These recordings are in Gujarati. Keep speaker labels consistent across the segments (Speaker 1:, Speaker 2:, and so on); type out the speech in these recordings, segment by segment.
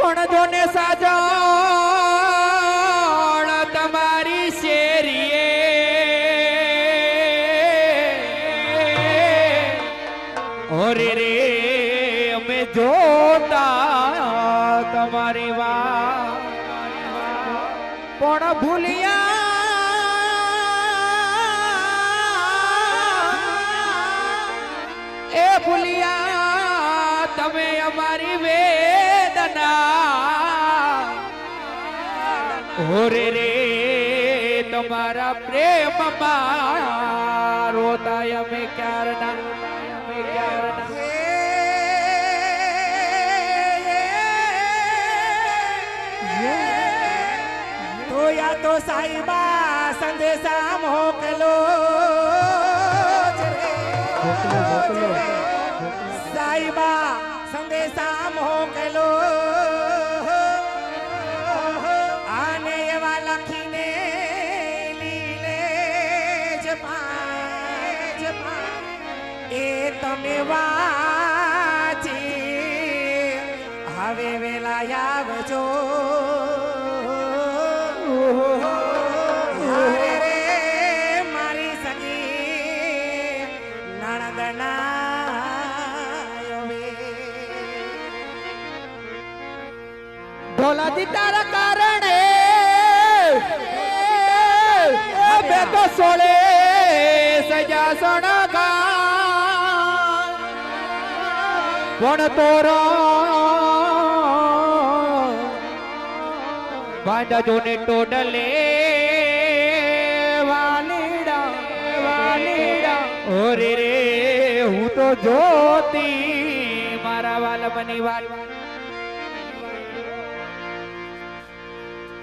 Speaker 1: પણ જોને સાજણ તમારી શેરીએ ઓરે રે અમે જોતા તમારી વાત પણ ભૂલિયા એ ભૂલિયા તમે અમારી વેદના ઓરે રે તમારા પ્રેમમાં રોતા અમે ક્યારના
Speaker 2: તો સાઈબા સંદેશા મોકલો સાઈબા સંદેશા મોકલો આને એવા લખીને લીલે જ એ તમે વાંચી હવે વેલા આવજો
Speaker 1: ઢોલાથી તારા કારણે બે તો સોળે સજા સણગા પણ તોરો બાંધા જોને ટોડલે વાલીડા ઓરે રે હું તો જોતી મારા વાલમની વાત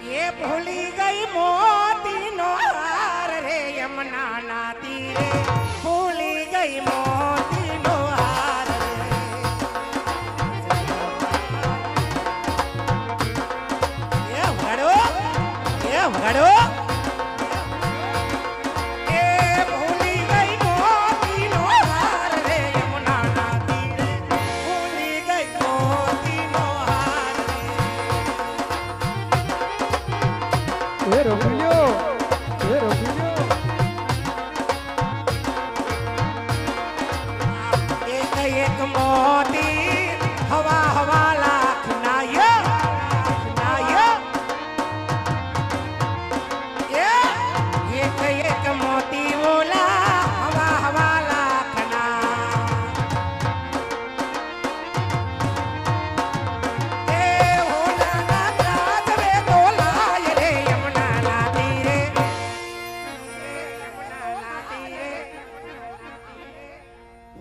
Speaker 2: ये भूली गई मोती नो हार रे यमुना ना तीरे भूली गई मोती नो हार रे ये वड़ो एक मोती हवा हवा लाख नायो एक मोती बोला हवा हवा लाख ना ए होना ना राज रे तोला रे यमुना ना तीरे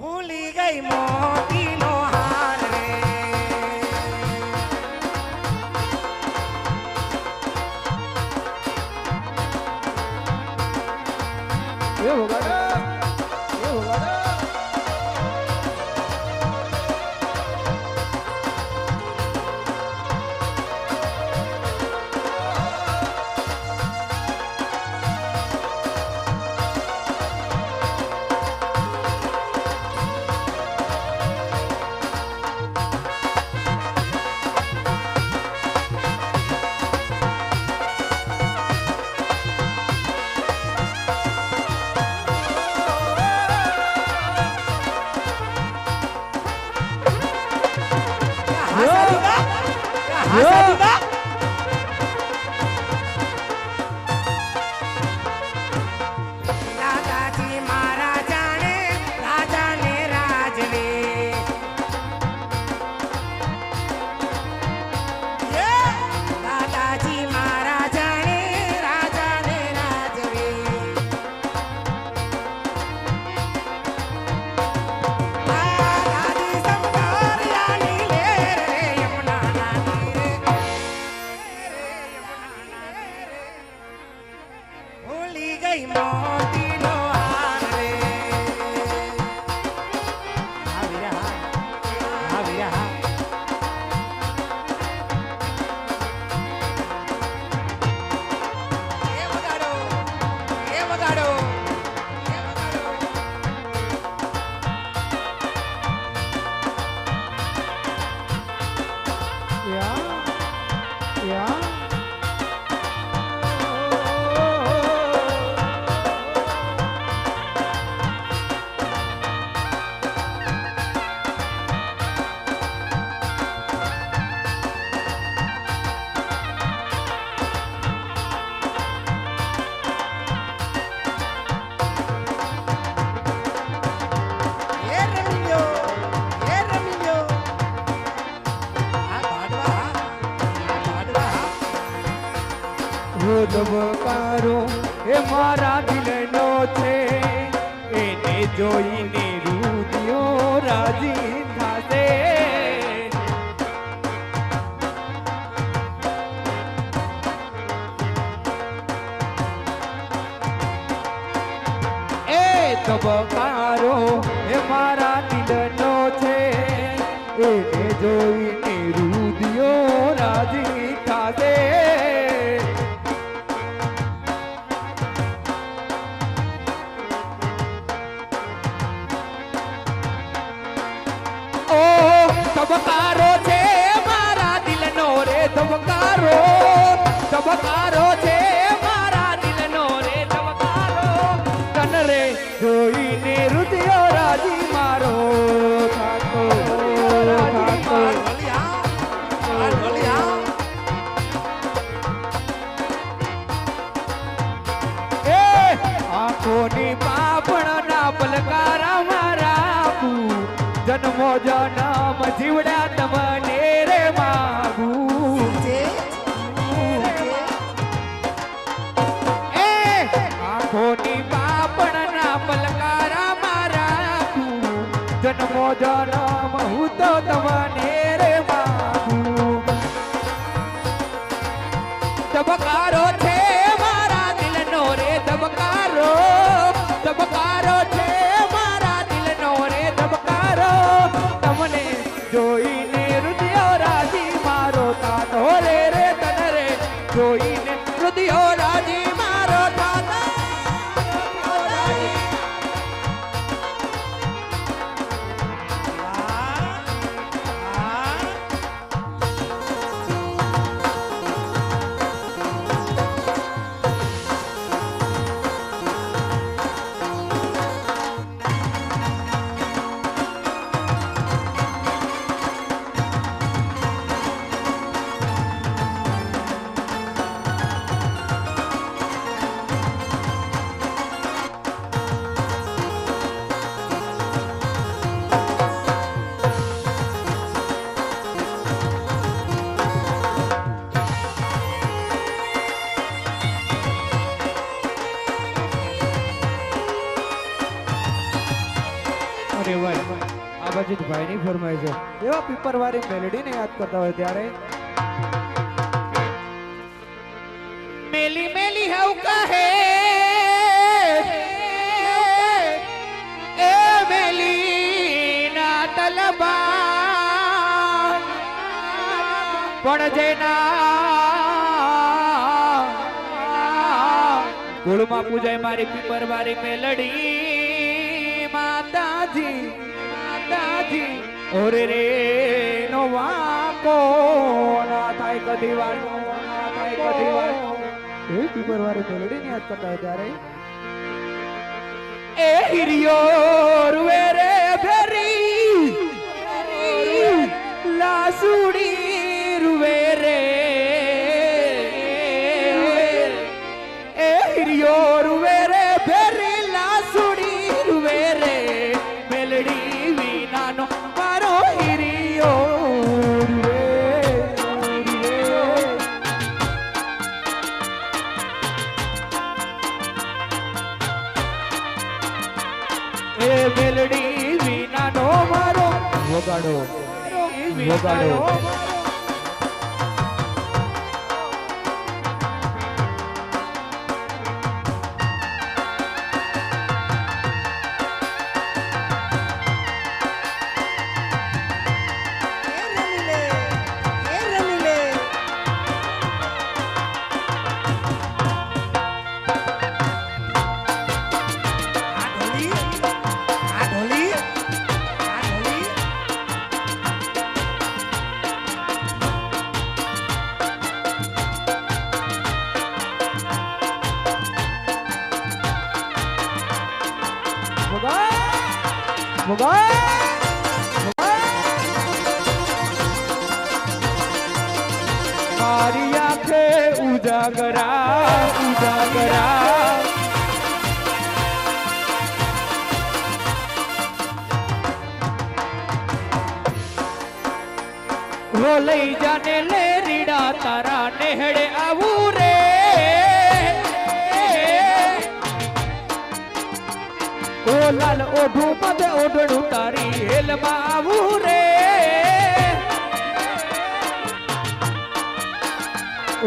Speaker 2: भूली गई मोती नो हार रे
Speaker 1: ये होगा ना
Speaker 2: दादाजी महाराजा ने राजा ने राजवे दादाजी महाराजा ने राजवे दादी समकार यानी ले रे यमुना भूली गई मोती नो हार रे ये वगाड़ो
Speaker 1: Yeah. યા
Speaker 2: એ રમીયો એ રમીયો આ ભાડવા
Speaker 1: હું ધબકારો એ મારા દિલનો છે એને જોઈને રુદિયો રાજી થાશે એ ધબકારો એ મારા દિલનો છે એને જોઈને રુદિયો રાજી થાશે ઓ ધબકારો છે મારા દિલનો રે ધબકારો ધબકારો છે મારા દિલનો રે ધબકારો તન રે જોઈને રુદિયો રાજી મારો થાતો થાતો એ આંખોની પાપણના પલકારા મારા જન્મો જન્મ જીવડા તમને રે માગુ એ આંખોની પાપણના પલકારા મારા જન્મો જન્મ હું તો તમને રે માગુ ધબકારો છે મારા દિલનો રે ધબકારો ધબકારો છે મારા દિલનો રે ધબકારો તમને જોઈને રુદિયો રાજી મારો થાતો રે રે તન રે જોઈને રુદિયો રાજી મારો થાતો અરે ભાઈ આ બાજુ ભાઈની ફરમાઈ છે એવા પીપરવાળી મેલેડીને યાદ કરતા હોય ત્યારે મેલી મેલી હવ કહે એ મેલી ના તલબા પણ જેના કુળમાં પૂજાય મારી પીપરવાળી મેલડી માતાજી માતાજી ઓરે રે નો વાકો ના થાય કદી વાર ના થાય કદી વાર એ પીપરવાળી મેલડીને યાદ કરતા હોય ત્યારે એ હિરિયો રૂવે રે ભેરી લાસુડી રૂવે રે એ હિરિયો રૂવે રે ભેરી લાસુડી રૂવે રે મેલડી વિનાનો મારો હિરિયો રૂવે એ મેલડી વિનાનો મારો વગાડો વગાડો મારી આંખે ઉજાગરા ઉજાગરા રો લઈ જાને લે રીડા તારા નેહડે આવું રે ઓ લાલ ઓઢું મધે ઓઢણું તારી હેલમાં આવું રે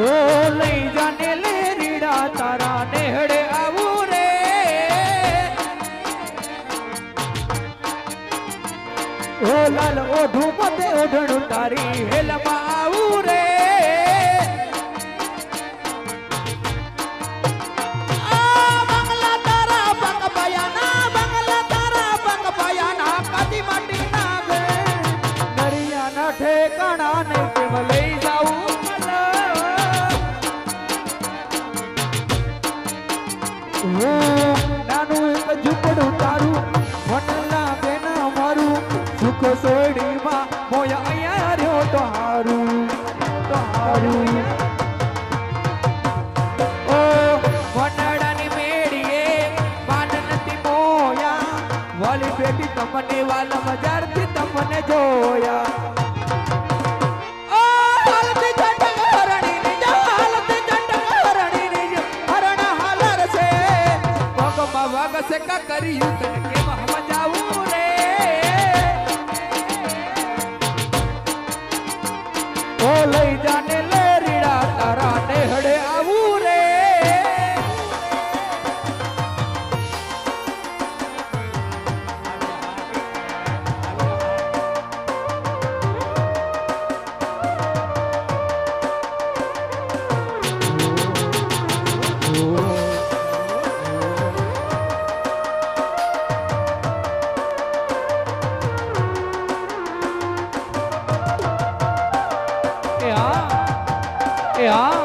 Speaker 1: ઓ લઈ જાને લે રીડા તારા નેહડે આવું રે ઓ લાલ ઓઢું મધે ઓઢણું તારી હેલમાં આવું રે ઠેકાણા ને કેમ લઈ જાઉં નાનું એક ઝૂંપડું તારું વનલા બેના મારું સુખ સોડીમાં મોયા અહીંયા રહ્યો તો હારું ઓ વનડાની મેડીએ પાન નથી મોયા વાલી બેટી તમને વાલા બજારથી તમને જોયા વાગસે કા કર્યું તને કેમ સમજાવું રે ઓ લઈ જાને લે રીડા તારા નેહડે આવું રે Yeah.